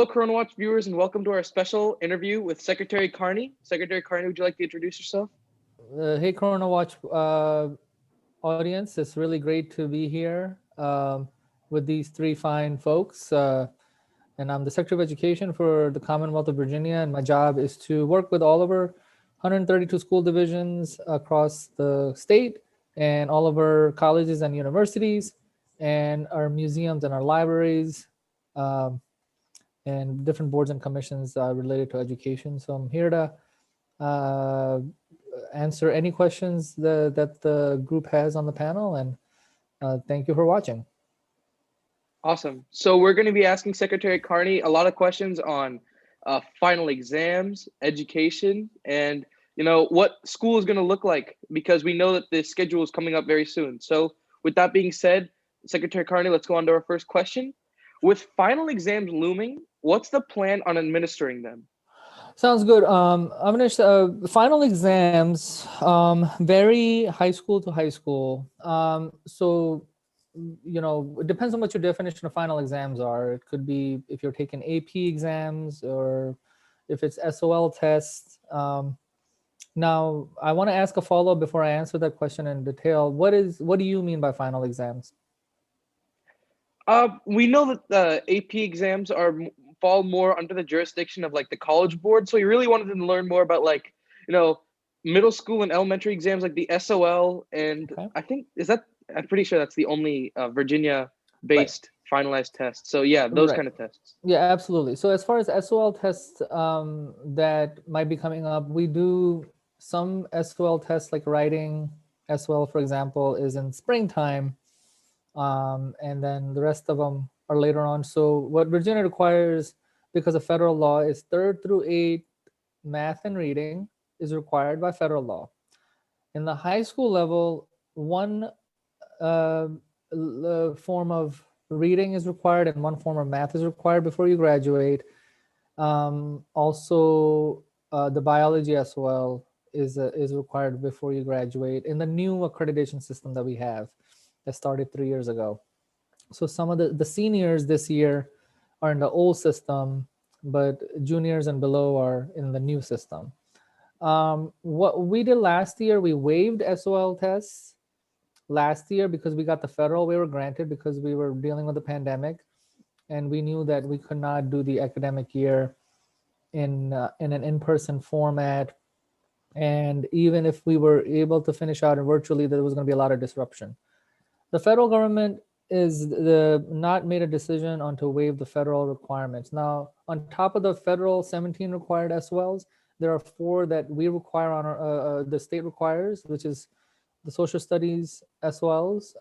Hello, CoronaWatch viewers, and welcome to our special interview with Secretary Carney. Secretary Carney, would you like to introduce yourself? Hey, CoronaWatch audience. It's really great to be here with these three fine folks. And I'm the Secretary of Education for the Commonwealth of Virginia, and my job is to work with all of our 132 school divisions across the state and all of our colleges and universities and our museums and our libraries and different boards and commissions related to education. So I'm here to uh, answer any questions that the group has on the panel. And thank you for watching. Awesome. So we're going to be asking Secretary Carney a lot of questions on final exams, education, and what school is going to look like, because we know that the schedule is coming up very soon. So with that being said, Secretary Carney, let's go on to our first question. With final exams looming, what's the plan on administering them? Sounds good. I'm gonna final exams vary high school to high school. So it depends on what your definition of final exams are. It could be if you're taking AP exams or if it's SOL tests. Now, I want to ask a follow-up before I answer that question in detail. What do you mean by final exams? We know that the AP exams fall more under the jurisdiction of like the College Board. So we really wanted to learn more about middle school and elementary exams like the SOL, and Okay. I'm pretty sure that's the only Virginia-based finalized test. So yeah, those Right. kind of tests. Yeah, absolutely. So as far as SOL tests that might be coming up, we do some SOL tests like writing. SOL, for example, is in springtime, and then the rest of them are later on. So what Virginia requires, because of federal law, is 3rd through 8th math and reading is required by federal law. In the high school level, one form of reading is required and one form of math is required before you graduate. Also, the biology as well is required before you graduate in the new accreditation system that we have that started 3 years ago. So some of the seniors this year are in the old system, but juniors and below are in the new system. What we did last year, we waived SOL tests last year because we got the federal waiver granted because we were dealing with the pandemic, and we knew that we could not do the academic year in an in-person format. And even if we were able to finish out virtually, there was going to be a lot of disruption. The federal government is not made a decision on to waive the federal requirements. Now, on top of the federal 17 required SOLs, there are 4 that we require on the state requires, which is the social studies SOLs.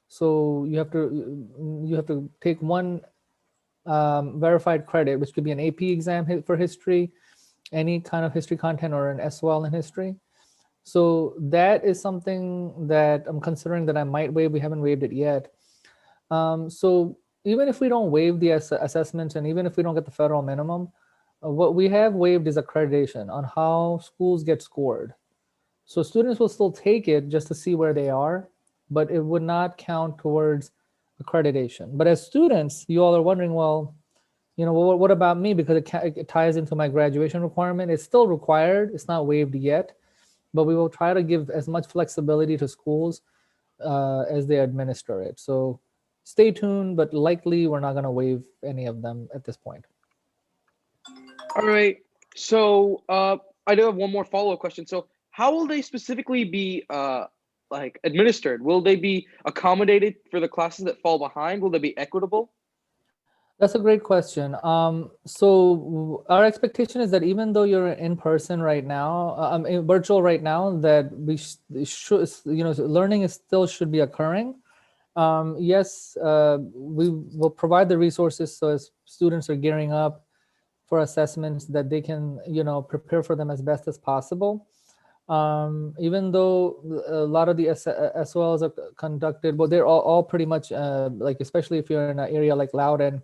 So you have to take one verified credit, which could be an AP exam for history, any kind of history content, or an SOL in history. So that is something that I'm considering that I might waive. We haven't waived it yet. So even if we don't waive the assessment, and even if we don't get the federal minimum, what we have waived is accreditation on how schools get scored. So students will still take it just to see where they are, but it would not count towards accreditation. But as students, you all are wondering, well, what about me? Because it ties into my graduation requirement. It's still required. It's not waived yet, but we will try to give as much flexibility to schools as they administer it. So stay tuned, but likely we're not going to waive any of them at this point. All right. So I do have one more follow-up question. So how will they specifically be administered? Will they be accommodated for the classes that fall behind? Will they be equitable? That's a great question. So our expectation is that even though you're in person right now, virtual right now, that we should, learning still should be occurring. Yes, we will provide the resources so as students are gearing up for assessments that they can, prepare for them as best as possible. Even though a lot of the SOLs are conducted, but they're all pretty much especially if you're in an area like Loudoun,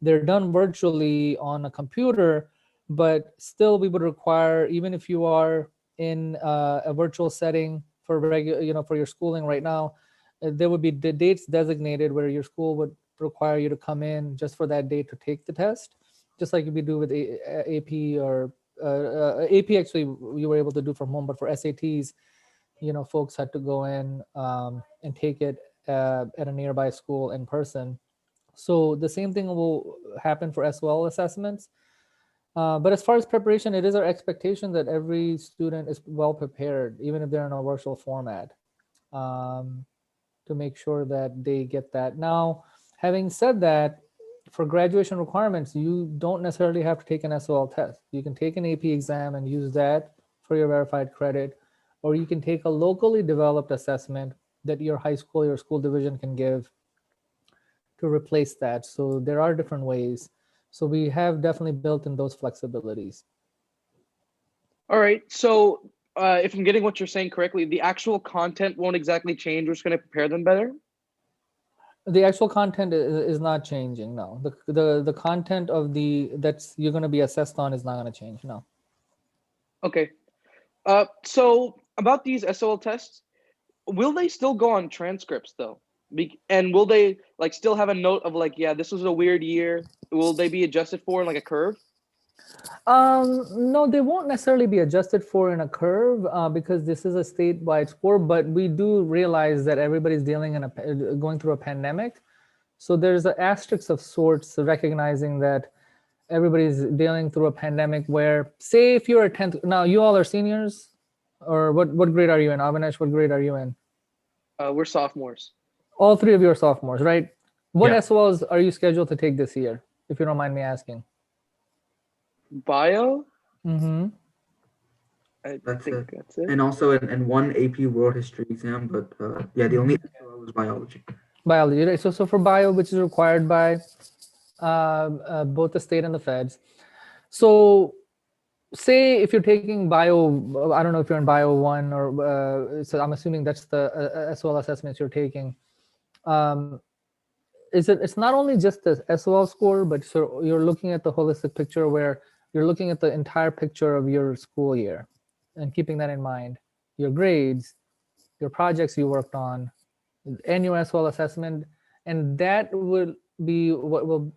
they're done virtually on a computer, but still we would require, even if you are in a virtual setting for for your schooling right now, there would be the dates designated where your school would require you to come in just for that day to take the test, just like we do with AP or AP. Actually, you were able to do from home, but for SATs, folks had to go in and take it at a nearby school in person. So the same thing will happen for SOL assessments. But as far as preparation, it is our expectation that every student is well prepared, even if they're in a virtual format, um, to make sure that they get that. Now, having said that, for graduation requirements, you don't necessarily have to take an SOL test. You can take an AP exam and use that for your verified credit, or you can take a locally developed assessment that your high school, your school division can give to replace that. So there are different ways. So we have definitely built in those flexibilities. All right. So, if I'm getting what you're saying correctly, the actual content won't exactly change. We're just going to prepare them better. The actual content is not changing. No, the content of the that's you're going to be assessed on is not going to change. No. Okay. So about these SOL tests, will they still go on transcripts though? And will they like still have a note of like, yeah, this was a weird year? Will they be adjusted for in like a curve? No, they won't necessarily be adjusted for in a curve because this is a statewide score. But we do realize that everybody's dealing going through a pandemic. So there's an asterisk of sorts recognizing that everybody's dealing through a pandemic where, say, if you're a 10th, now you all are seniors, or what grade are you in? Avinash, what grade are you in? We're sophomores. All three of you are sophomores, right? What Yeah. SOLs are you scheduled to take this year, if you don't mind me asking? Bio? Mm-hmm. I That's think it. that's it. And also and one AP World History exam, but yeah, the only SOL was biology. Biology, right? So for bio, which is required by both the state and the feds. So say if you're taking bio, I don't know if you're in bio 1 or so I'm assuming that's the SOL assessments you're taking. It's not only just the SOL score, but so you're looking at the holistic picture where you're looking at the entire picture of your school year and keeping that in mind, your grades, your projects you worked on, and your SOL assessment, and that will be what will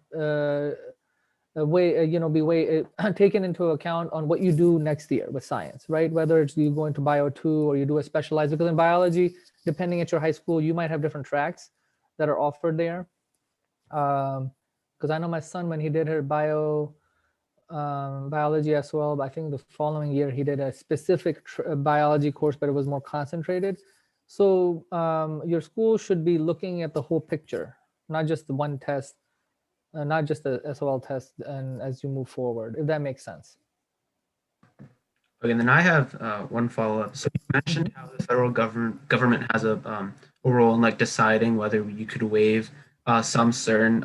be way taken into account on what you do next year with science, right? Whether it's you go into bio 2 or you do a specialized, because in biology, depending at your high school, you might have different tracks that are offered there. Because I know my son, when he did her biology as well, I think the following year he did a specific biology course, but it was more concentrated. So your school should be looking at the whole picture, not just the one test, not just the SOL test, and as you move forward, if that makes sense. Okay, and then I have one follow-up. So you mentioned how the federal government has a role in like deciding whether you could waive some certain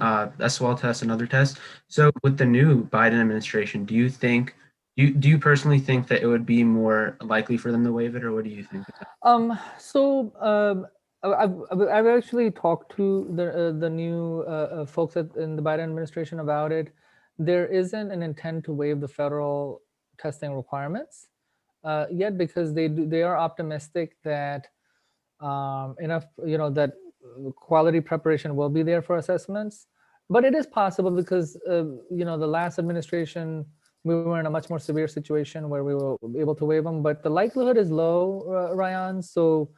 SOL tests and other tests. So with the new Biden administration, do you personally think that it would be more likely for them to waive it, or what do you think? I've actually talked to the new folks in the Biden administration about it. There isn't an intent to waive the federal testing requirements yet, because they are optimistic that enough that quality preparation will be there for assessments. But it is possible because the last administration, we were in a much more severe situation where we were able to waive them, but the likelihood is low, Ryan. So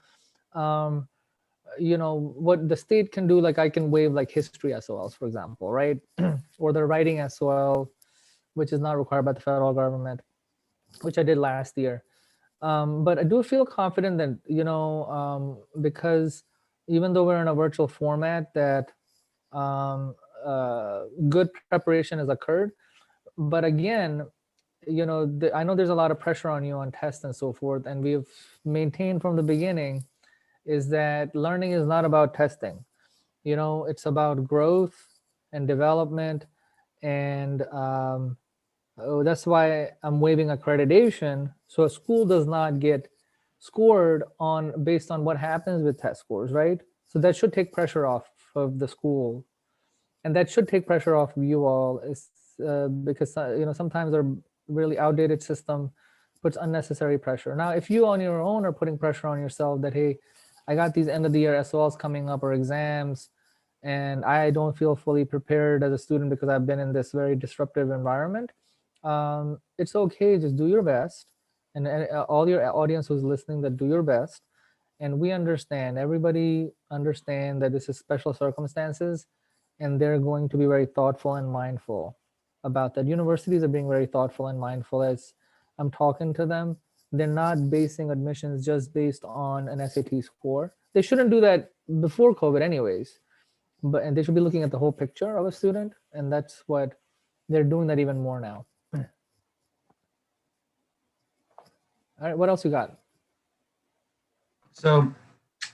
what the state can do, like I can waive like history SOLs, for example, right? Or the writing SOL, which is not required by the federal government, which I did last year. But I do feel confident that because even though we're in a virtual format, that good preparation has occurred. But again, I know there's a lot of pressure on you on tests and so forth, and we've maintained from the beginning is that learning is not about testing. It's about growth and development, and that's why I'm waiving accreditation, so a school does not get scored on based on what happens with test scores, right? So that should take pressure off of the school, and that should take pressure off of you all, because sometimes our really outdated system puts unnecessary pressure. Now, if you on your own are putting pressure on yourself that, hey, I got these end of the year SOLs coming up or exams, and I don't feel fully prepared as a student because I've been in this very disruptive environment, it's okay. Just do your best, and all your audience who's listening, that do your best. And we understand, everybody understand that this is special circumstances, and they're going to be very thoughtful and mindful about that. Universities are being very thoughtful and mindful as I'm talking to them. They're not basing admissions just based on an SAT score. They shouldn't do that before COVID anyways, but and they should be looking at the whole picture of a student, and that's what they're doing that even more now. All right, what else you got? So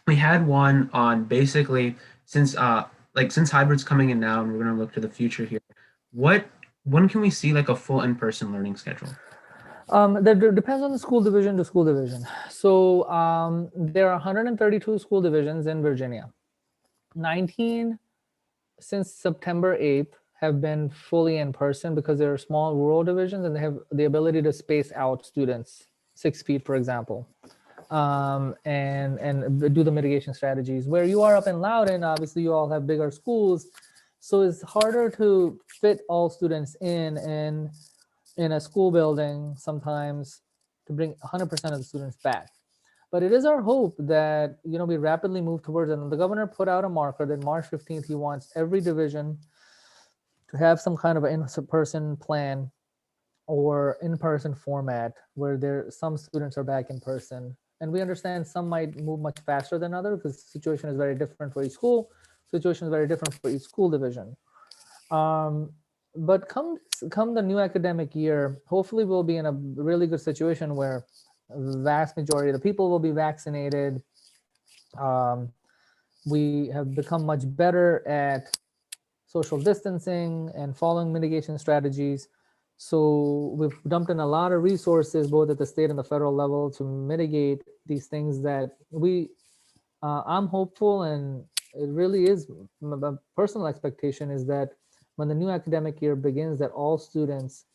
we had one on basically since hybrid's coming in now and we're going to look to the future here. What when can we see like a full in-person learning schedule? That depends on the school division to school division. So there are 132 school divisions in Virginia. 19 since September 8th have been fully in person because they're small rural divisions and they have the ability to space out students 6 feet, for example, and do the mitigation strategies. Where you are up in Loudoun, obviously you all have bigger schools, so it's harder to fit all students in a school building sometimes to bring 100% of the students back. But it is our hope that we rapidly move towards it. And the governor put out a marker that March 15th he wants every division to have some kind of an in-person plan or in-person format where some students are back in person. And we understand some might move much faster than others because the situation is very different for each school. Situation is very different for each school division. But come the new academic year, hopefully we'll be in a really good situation where the vast majority of the people will be vaccinated. We have become much better at social distancing and following mitigation strategies. So we've dumped in a lot of resources, both at the state and the federal level, to mitigate these things that I'm hopeful, and it really is my personal expectation is that when the new academic year begins, that all students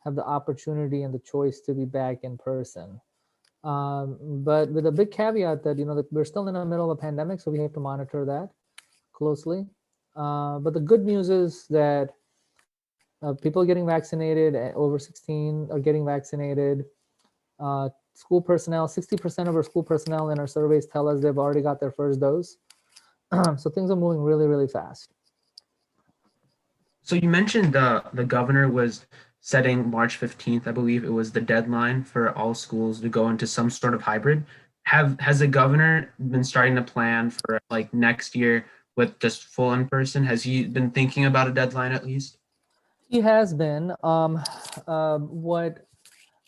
have the opportunity and the choice to be back in person. But with a big caveat that that we're still in the middle of a pandemic, so we have to monitor that closely. But the good news is that people getting vaccinated over 16 are getting vaccinated. School personnel, 60% of our school personnel in our surveys tell us they've already got their first dose. So things are moving really, really fast. So you mentioned the governor was setting March 15th, I believe it was the deadline for all schools to go into some sort of hybrid. Has the governor been starting to plan for like next year with just full in person? Has he been thinking about a deadline at least? He has been.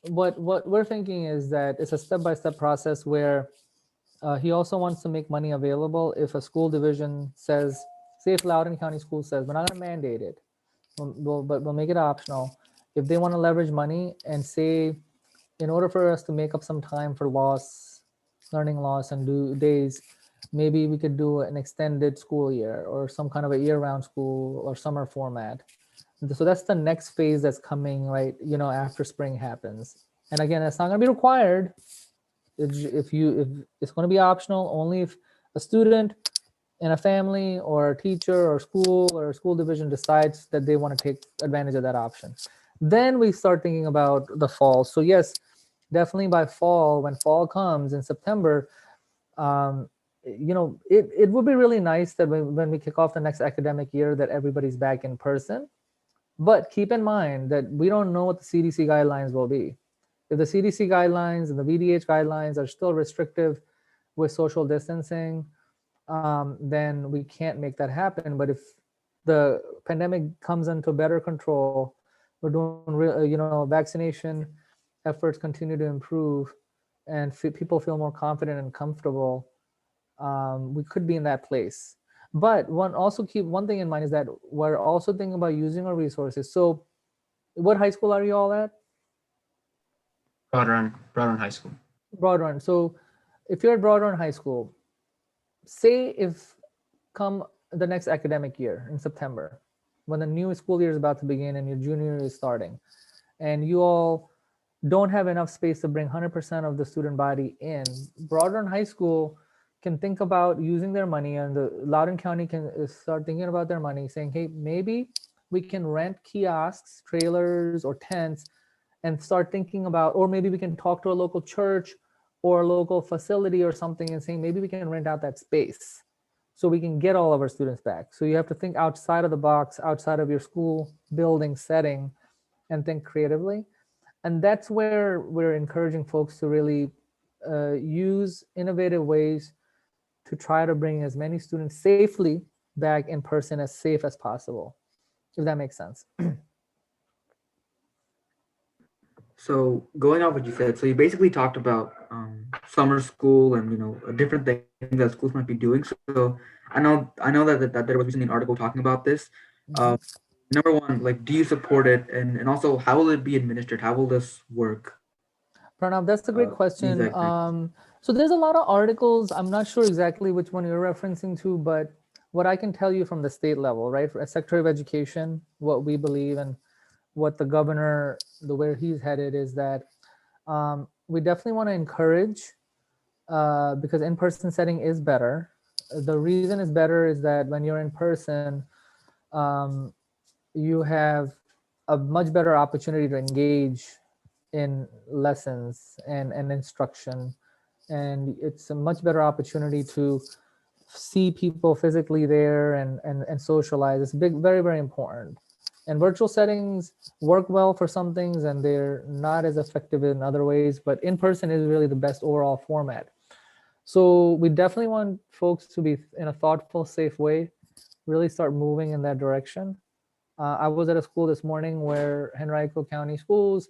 What we're thinking is that it's a step-by-step process where he also wants to make money available. If a school division says, say if Loudoun County School says, we're not going to mandate it, but we'll make it optional. If they want to leverage money and say, in order for us to make up some time for learning loss and do days, maybe we could do an extended school year or some kind of a year-round school or summer format. So that's the next phase that's coming, right? After spring happens. And again, it's not going to be required. If it's going to be optional, only if a student in a family or a teacher or school division decides that they want to take advantage of that option. Then we start thinking about the fall. So yes, definitely by fall, when fall comes in September, it would be really nice that when we kick off the next academic year that everybody's back in person. But keep in mind that we don't know what the CDC guidelines will be. If the CDC guidelines and the VDH guidelines are still restrictive with social distancing, then we can't make that happen. But if the pandemic comes into better control, we're doing vaccination efforts continue to improve, and people feel more confident and comfortable, we could be in that place. But keep one thing in mind is that we're also thinking about using our resources. So what high school are you all at? Broad Run High School. Broad Run. So if you're at Broad Run High School, say if come the next academic year in September, when the new school year is about to begin and your junior year is starting, and you all don't have enough space to bring 100% of the student body in, Broad Run High School can think about using their money, and the Loudoun County can start thinking about their money, saying, hey, maybe we can rent kiosks, trailers, or tents, and start thinking about, or maybe we can talk to a local church or a local facility or something and saying, maybe we can rent out that space so we can get all of our students back. So you have to think outside of the box, outside of your school building setting, and think creatively. And that's where we're encouraging folks to really use innovative ways to try to bring as many students safely back in person, as safe as possible, if that makes sense. So going off what you said, so you basically talked about summer school and different things that schools might be doing. So I know that there was recently an article talking about this. Uh, Number one, like, do you support it, and also how will it be administered? How will this work? Pranav, that's a great These question. activities. So there's a lot of articles. I'm not sure exactly which one you're referencing to, but what I can tell you from the state level, right? As Secretary of Education, what we believe and what the governor, the where he's headed, is that we definitely want to encourage, because in-person setting is better. The reason is better is that when you're in person, um, you have a much better opportunity to engage in lessons and instruction, and it's a much better opportunity to see people physically there and socialize. It's big, very, very important. And virtual settings work well for some things and they're not as effective in other ways, but in person is really the best overall format. So we definitely want folks to be in a thoughtful, safe way, really start moving in that direction. I was at a school this morning where Henrico County Schools,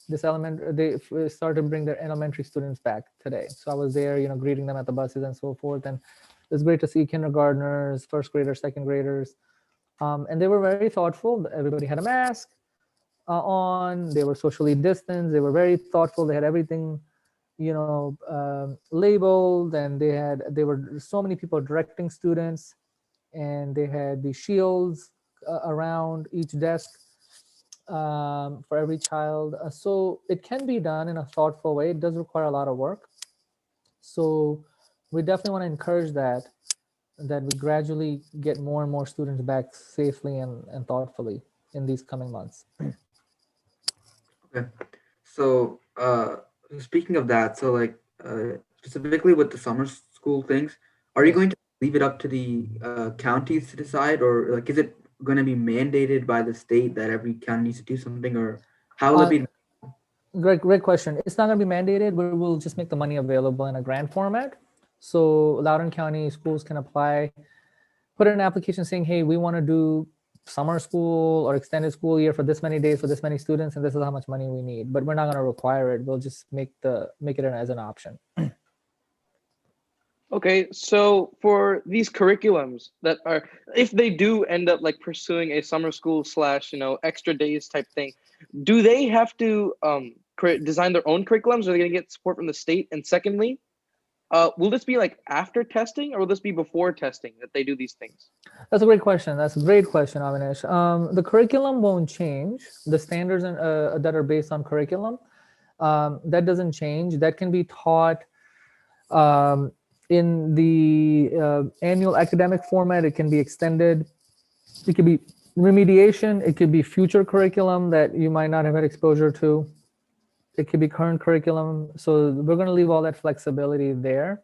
they started to bring their elementary students back today. So I was there, greeting them at the buses and so forth. And it's great to see kindergartners, first graders, second graders. And they were very thoughtful. Everybody had a mask on. They were socially distanced. They were very thoughtful. They had everything, labeled, and they were so many people directing students, and they had the shields around each desk for every child. So it can be done in a thoughtful way. It does require a lot of work. So we definitely want to encourage that we gradually get more and more students back safely and thoughtfully in these coming months. Okay. So speaking of that, so like specifically with the summer school things, are you Yes. going to leave it up to the counties to decide, or like is it going to be mandated by the state that every county needs to do something, or how will it be? Great question. It's not going to be mandated. We will just make the money available in a grant format. So Loudoun County schools can apply, put in an application saying, hey, we want to do summer school or extended school year for this many days for this many students, and this is how much money we need. But we're not going to require it. We'll just make it as an option. Okay, so for these curriculums that are, if they do end up like pursuing a summer school slash, extra days type thing, do they have to design their own curriculums? Or are they going to get support from the state? And secondly, will this be like after testing, or will this be before testing that they do these things? That's a great question. That's a great question, Avinash. The curriculum won't change. The standards that are based on curriculum, that doesn't change. That can be taught in the annual academic format. It can be extended. It could be remediation. It could be future curriculum that you might not have had exposure to. It could be current curriculum. So we're going to leave all that flexibility there.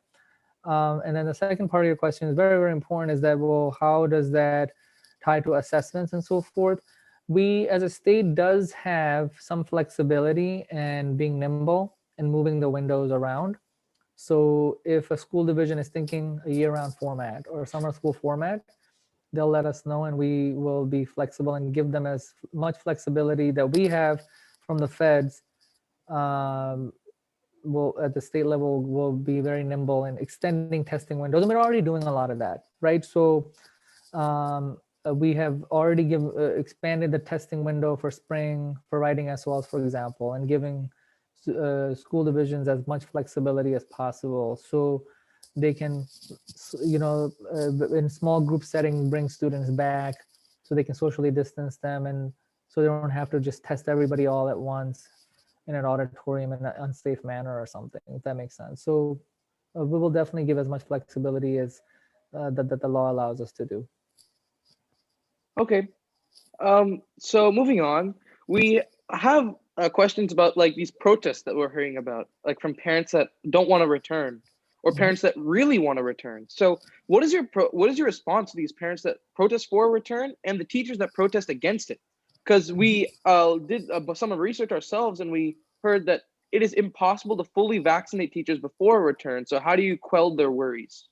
And then the second part of your question is very, very important, is that, well, how does that tie to assessments and so forth? We as a state does have some flexibility and being nimble and moving the windows around. So if a school division is thinking a year-round format or a summer school format, they'll let us know and we will be flexible and give them as much flexibility that we have from the feds. Will at the state level will be very nimble in extending testing windows, and we're already doing a lot of that, right? So we have already expanded the testing window for spring for writing SOLs, for example, and giving school divisions as much flexibility as possible, so they can, in small group setting, bring students back, so they can socially distance them, and so they don't have to just test everybody all at once in an auditorium in an unsafe manner or something, if that makes sense. So we will definitely give as much flexibility as that the law allows us to do. Okay. So moving on, we have questions about like these protests that we're hearing about, like from parents that don't want to return, or Mhm. parents that really want to return. So, what is your response to these parents that protest for a return and the teachers that protest against it? Because we did some research ourselves, and we heard that it is impossible to fully vaccinate teachers before a return. So, how do you quell their worries?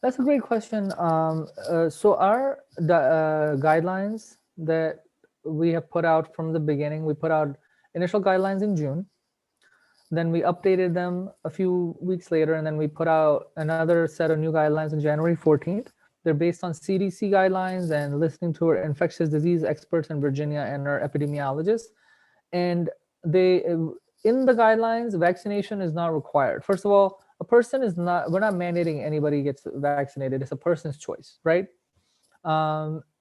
That's a great question. So our guidelines that we have put out from the beginning, we put out initial guidelines in June. Then we updated them a few weeks later, and then we put out another set of new guidelines on January 14th. They're based on CDC guidelines and listening to our infectious disease experts in Virginia and our epidemiologists. And they, in the guidelines, vaccination is not required. First of all, a person is not, we're not mandating anybody gets vaccinated. It's a person's choice, right?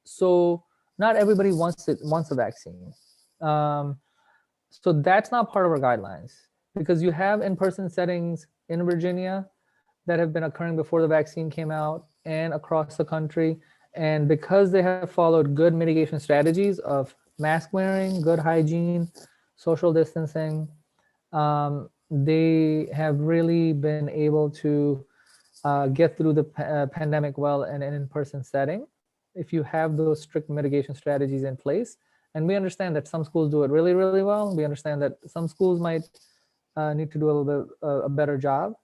So not everybody wants a vaccine. Um, so that's not part of our guidelines because you have in-person settings in Virginia that have been occurring before the vaccine came out and across the country. And because they have followed good mitigation strategies of mask wearing, good hygiene, social distancing, they have really been able to get through the pandemic well in an in-person setting if you have those strict mitigation strategies in place. And we understand that some schools do it really, really well. We understand that some schools might need to do a little bit a better job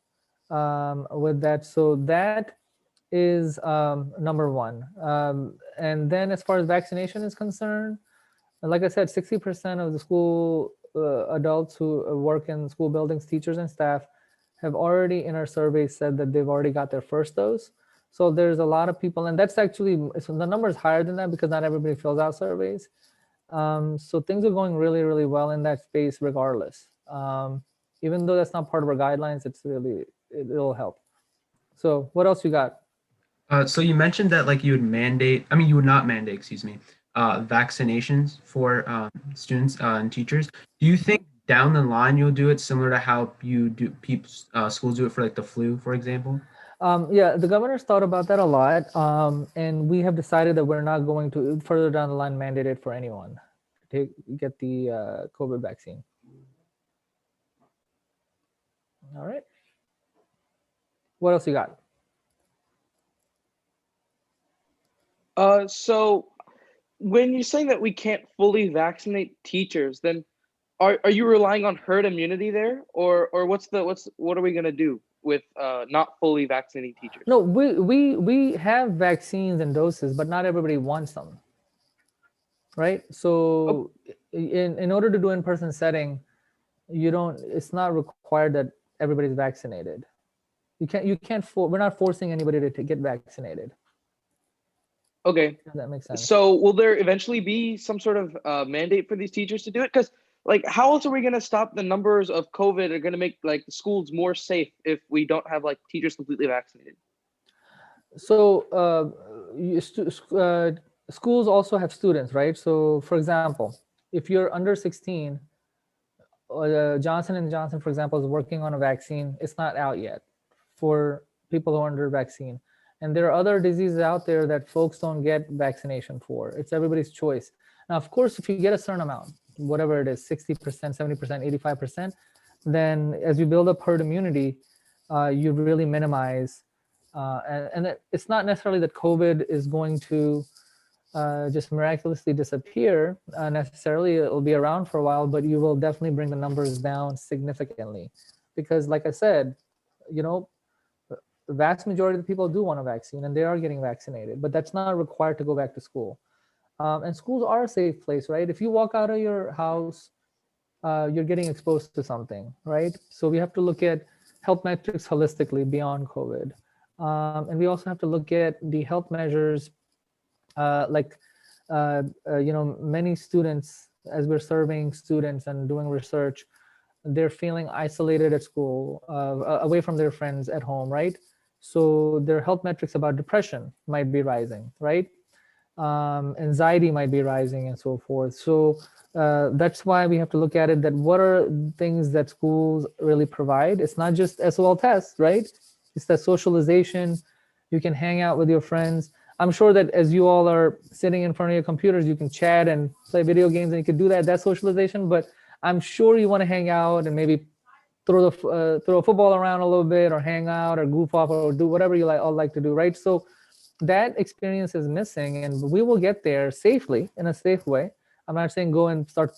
with that. So that is number one. And then as far as vaccination is concerned, like I said, 60% of the school adults who work in school buildings, teachers and staff, have already in our survey said that they've already got their first dose. So there's a lot of people, and that's actually, so the number is higher than that because not everybody fills out surveys. So things are going really, really well in that space regardless. Even though that's not part of our guidelines, it's really, it'll help. So what else you got? So you mentioned that like you would not mandate, excuse me, vaccinations for students and teachers. Do you think down the line you'll do it similar to how you do schools do it for like the flu, for example? Yeah, the governor's thought about that a lot, and we have decided that we're not going to further down the line mandate it for anyone to get the COVID vaccine. All right. What else you got? So when you're saying that we can't fully vaccinate teachers, then are you relying on herd immunity there, or what are we gonna do with not fully vaccinating teachers? No, we have vaccines and doses, but not everybody wants them, right? Oh, So in order to do in-person setting, you don't. It's not required that everybody's vaccinated. We're not forcing anybody to get vaccinated. okay. Does that make sense? So will there eventually be some sort of mandate for these teachers to do it? Because like, how else are we gonna stop the numbers of COVID? Are gonna make like the schools more safe if we don't have like teachers completely vaccinated? So schools also have students, right? So for example, if you're under 16, Johnson and Johnson, for example, is working on a vaccine. It's not out yet for people who are under vaccine. And there are other diseases out there that folks don't get vaccination for. It's everybody's choice. Now, of course, if you get a certain amount, whatever it is, 60%, 70%, 85%, then as you build up herd immunity, you really minimize. And it's not necessarily that COVID is going to just miraculously disappear necessarily. It'll be around for a while, but you will definitely bring the numbers down significantly. Because like I said, you know, the vast majority of the people do want a vaccine and they are getting vaccinated, but that's not required to go back to school. And schools are a safe place, right? If you walk out of your house, you're getting exposed to something, right? So we have to look at health metrics holistically beyond COVID. And we also have to look at the health measures like many students, as we're surveying students and doing research, they're feeling isolated at school, away from their friends at home, right? So their health metrics about depression might be rising, right? Anxiety might be rising and so forth. So that's why we have to look at it, that what are things that schools really provide. It's not just SOL tests, right? It's that socialization. You can hang out with your friends. I'm sure that as you all are sitting in front of your computers, you can chat and play video games, and you can do that. That's socialization. But I'm sure you want to hang out and maybe throw a football around a little bit, or hang out, or goof off, or do whatever you all like to do, right? So that experience is missing, and we will get there safely, in a safe way. I'm not saying go and start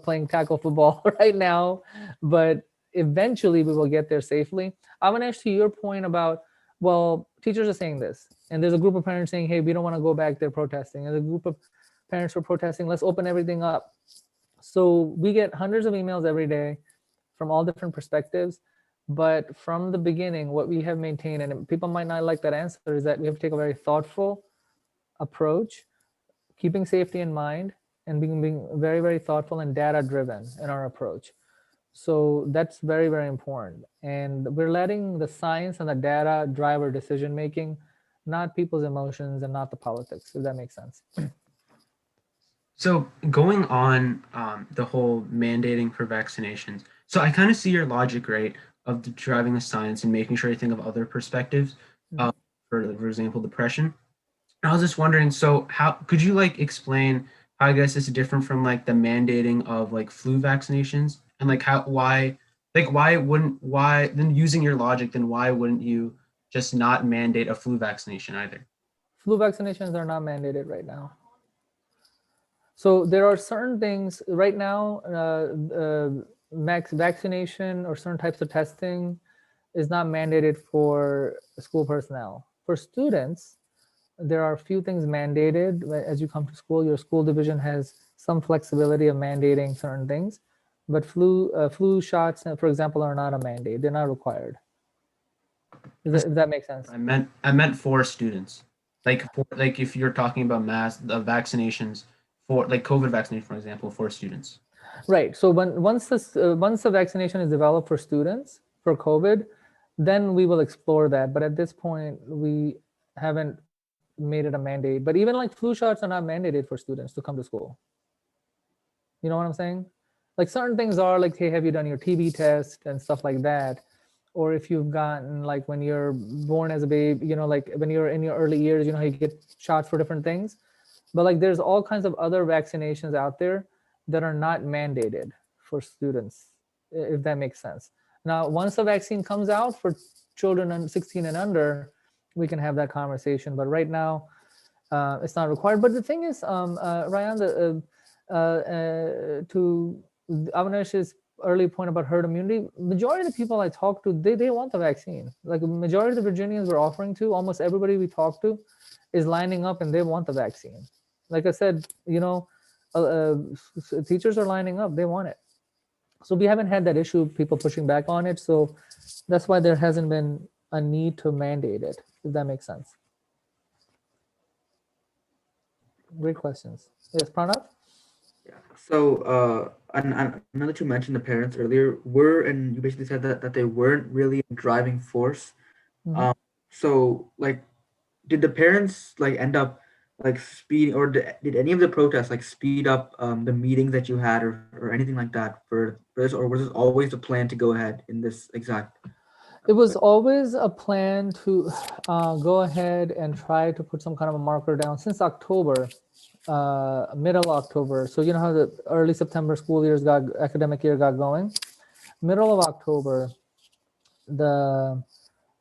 playing tackle football right now, but eventually we will get there safely. Avinash, to your point about, well, teachers are saying this, and there's a group of parents saying, hey, we don't want to go back there protesting, and a group of parents who are protesting, let's open everything up. So we get hundreds of emails every day from all different perspectives. But from the beginning, what we have maintained, and people might not like that answer, is that we have to take a very thoughtful approach, keeping safety in mind, and being very, very thoughtful and data driven in our approach. So that's very, very important. And we're letting the science and the data drive our decision making, not people's emotions and not the politics, if that makes sense. So going on the whole mandating for vaccinations. So I kind of see your logic, right, of driving the science and making sure you think of other perspectives, for example, depression. I was just wondering, so how could you like explain how I guess this is different from like the mandating of like flu vaccinations, and like why then, using your logic, then why wouldn't you just not mandate a flu vaccination either? Flu vaccinations are not mandated right now. So there are certain things right now, max vaccination or certain types of testing is not mandated for school personnel. For students, there are a few things mandated. As you come to school, your school division has some flexibility of mandating certain things, but flu shots, for example, are not a mandate. They're not required. If that makes sense. I meant for students, like if you're talking about vaccinations for like COVID vaccination, for example, for students. Right. So once the vaccination is developed for students for COVID, then we will explore that. But at this point, we haven't made it a mandate. But even like flu shots are not mandated for students to come to school. You know what I'm saying? Like certain things are like, hey, have you done your TB test and stuff like that? Or if you've gotten, like when you're born as a baby, like when you're in your early years, you get shots for different things. But like there's all kinds of other vaccinations out there that are not mandated for students, if that makes sense. Now, once the vaccine comes out for children 16 and under, we can have that conversation. But right now, it's not required. But the thing is, Ryan, to Avinash's early point about herd immunity, majority of the people I talk to, they want the vaccine. Like the majority of the Virginians we're offering to, almost everybody we talk to is lining up and they want the vaccine. Like I said, teachers are lining up, they want it. So we haven't had that issue, people pushing back on it. So that's why there hasn't been a need to mandate it, if that makes sense. Great questions. Yes, Pranav? Yeah. So, and I know that you mentioned the parents earlier and you basically said that they weren't really a driving force. Mhm. So like, did the parents like end up like speed, or did any of the protests like speed up the meetings that you had, or anything like that for this, or was this always the plan to go ahead in this exact? It was always a plan to go ahead and try to put some kind of a marker down since October, middle October. So you know how the early September academic year got going. Middle of October,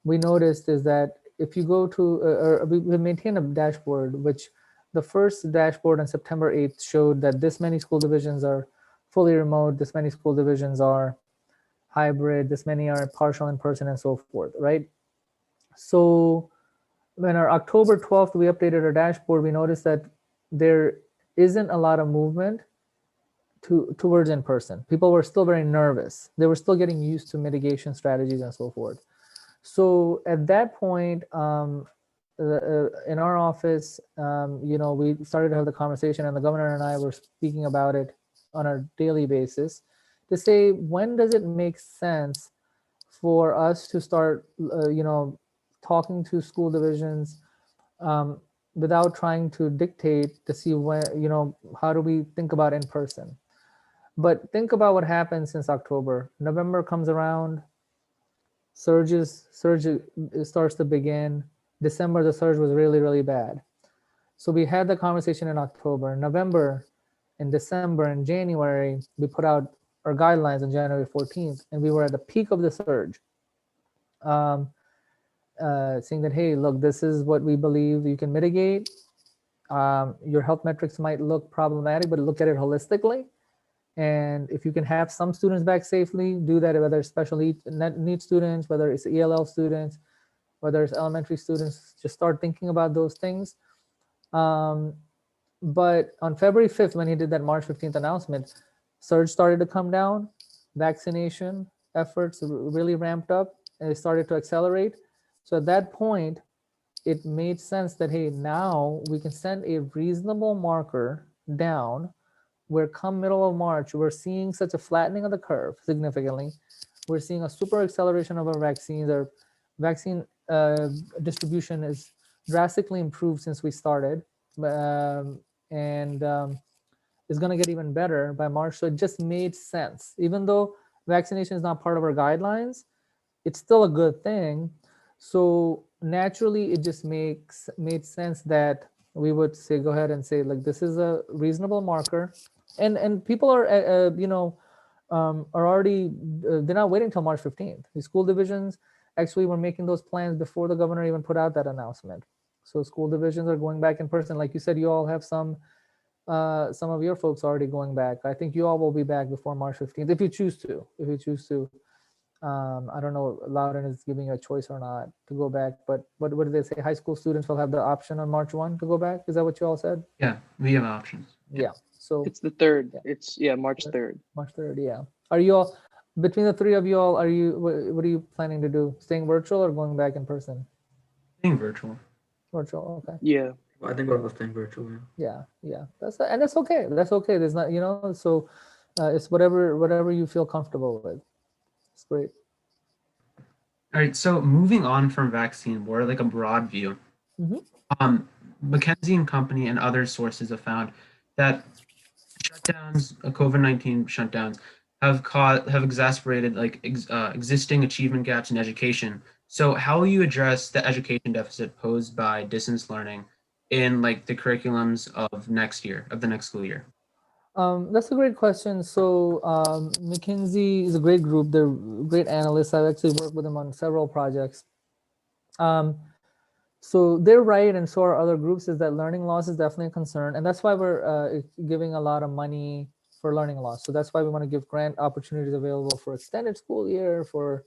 we noticed is that if you go to, we maintain a dashboard, which the first dashboard on September 8th showed that this many school divisions are fully remote, this many school divisions are hybrid, this many are partial in person, and so forth, right? So when our October 12th, we updated our dashboard, we noticed that there isn't a lot of movement towards in person. People were still very nervous. They were still getting used to mitigation strategies and so forth. So at that point, in our office, we started to have the conversation, and the governor and I were speaking about it on a daily basis to say, when does it make sense for us to start, talking to school divisions without trying to dictate to see when, how do we think about in person? But think about what happened since October. November comes around, surge starts to begin. December, the surge was really, really bad. So we had the conversation in October. November, in December, and January, we put out our guidelines on January 14th, and we were at the peak of the surge. Saying that, hey, look, this is what we believe you can mitigate. Your health metrics might look problematic, but look at it holistically. And if you can have some students back safely, do that, whether it's special need students, whether it's ELL students, whether it's elementary students, just start thinking about those things. But on February 5th, when he did that March 15th announcement, surge started to come down, vaccination efforts really ramped up, and it started to accelerate. So at that point, it made sense that, hey, now we can send a reasonable marker down where come middle of March, we're seeing such a flattening of the curve significantly. We're seeing a super acceleration of our vaccines. Our vaccine distribution is drastically improved since we started. And it's going to get even better by March. So it just made sense. Even though vaccination is not part of our guidelines, it's still a good thing. So naturally, it just made sense that we would say, go ahead and say, like, this is a reasonable marker. And people are, are already, they're not waiting till March 15th. The school divisions actually were making those plans before the governor even put out that announcement. So school divisions are going back in person. Like you said, you all have some of your folks already going back. I think you all will be back before March 15th if you choose to. I don't know, Loudon is giving you a choice or not to go back, but what did they say? High school students will have the option on March 1 to go back. Is that what you all said? Yeah, we have options. Yeah. So it's the 3rd. Yeah. It's March 3rd. March 3rd. Yeah. Are you all, between the three of you all, what are you planning to do? Staying virtual or going back in person? Being virtual. Virtual. Okay. Yeah. Well, I think we're all staying virtual. Yeah. That's okay. That's okay. There's not, so it's whatever you feel comfortable with. It's great. All right, so moving on from vaccine, more like a broad view. McKinsey and Company and other sources have found that shutdowns, COVID-19 shutdowns, have exacerbated existing achievement gaps in education. So how will you address the education deficit posed by distance learning in like the curriculums of the next school year? That's a great question. So McKinsey is a great group. They're great analysts. I've actually worked with them on several projects. So they're right, and so are other groups, is that learning loss is definitely a concern. And that's why we're giving a lot of money for learning loss. So that's why we want to give grant opportunities available for extended school year, for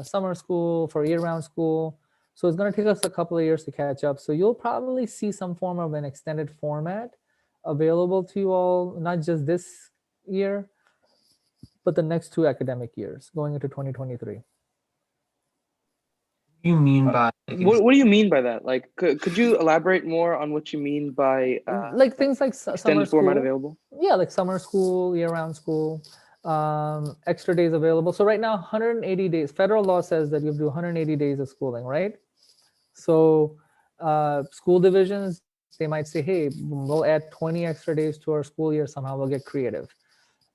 summer school, for year-round school. So it's going to take us a couple of years to catch up. So you'll probably see some form of an extended format available to you all, not just this year, but the next 2 academic years going into 2023. You mean by what do you mean by that? Like, could you elaborate more on what you mean by like things like summer extended school format available? Yeah, like summer school, year-round school, extra days available. So right now, 180 days. Federal law says that you have to do 180 days of schooling, right? So school divisions, they might say, hey, we'll add 20 extra days to our school year. Somehow we'll get creative.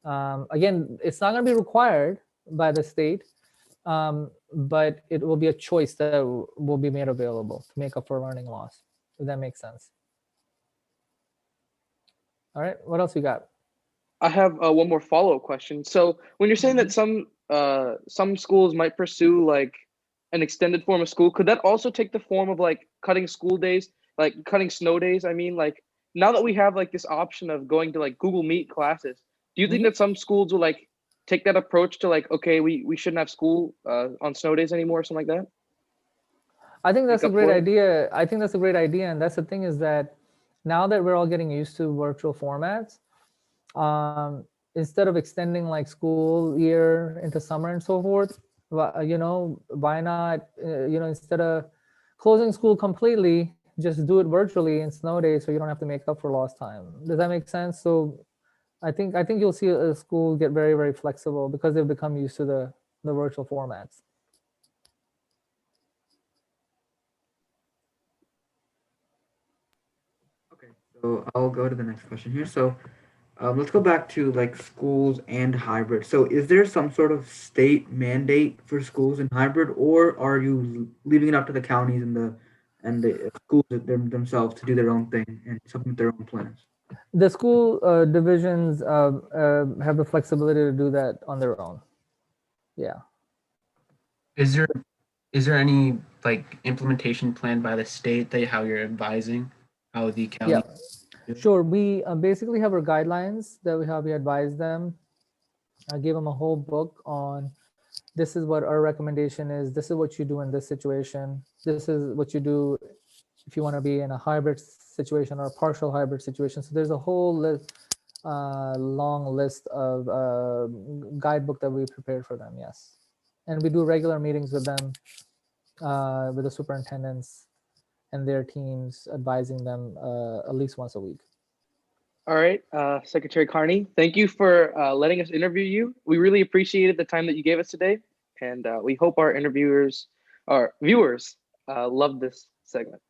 Again, it's not going to be required by the state, but it will be a choice that will be made available to make up for learning loss, if that makes sense. All right, what else you got? I have one more follow-up question. So when you're saying that some schools might pursue like an extended form of school, could that also take the form of like cutting school days, like cutting snow days? I mean, like now that we have like this option of going to like Google Meet classes, do you think that some schools will like take that approach to like, okay, we shouldn't have school on snow days anymore, or something like that? I think that's a great for it? idea. I think that's a great idea. And that's the thing, is that now that we're all getting used to virtual formats, instead of extending like school year into summer and so forth, why not, instead of closing school completely, just do it virtually in snow days so you don't have to make up for lost time. Does that make sense? So I think you'll see a school get very, very flexible because they've become used to the virtual formats. Okay, so I'll go to the next question here. So let's go back to like schools and hybrid. So, is there some sort of state mandate for schools in hybrid, or are you leaving it up to the counties and the schools themselves to do their own thing and submit their own plans? The school divisions have the flexibility to do that on their own. Yeah. Is there any like implementation plan by the state that how you're advising how the county? Yeah. do it? Sure. We basically have our guidelines that we advise them. I gave them a whole book on this is what our recommendation is. This is what you do in this situation. This is what you do if you want to be in a hybrid situation or a partial hybrid situation. So there's a whole long list of guidebook that we prepared for them. Yes, and we do regular meetings with them, with the superintendents and their teams, advising them at least once a week. All right, Secretary Carney, thank you for letting us interview you. We really appreciated the time that you gave us today, and we hope our viewers loved this segment.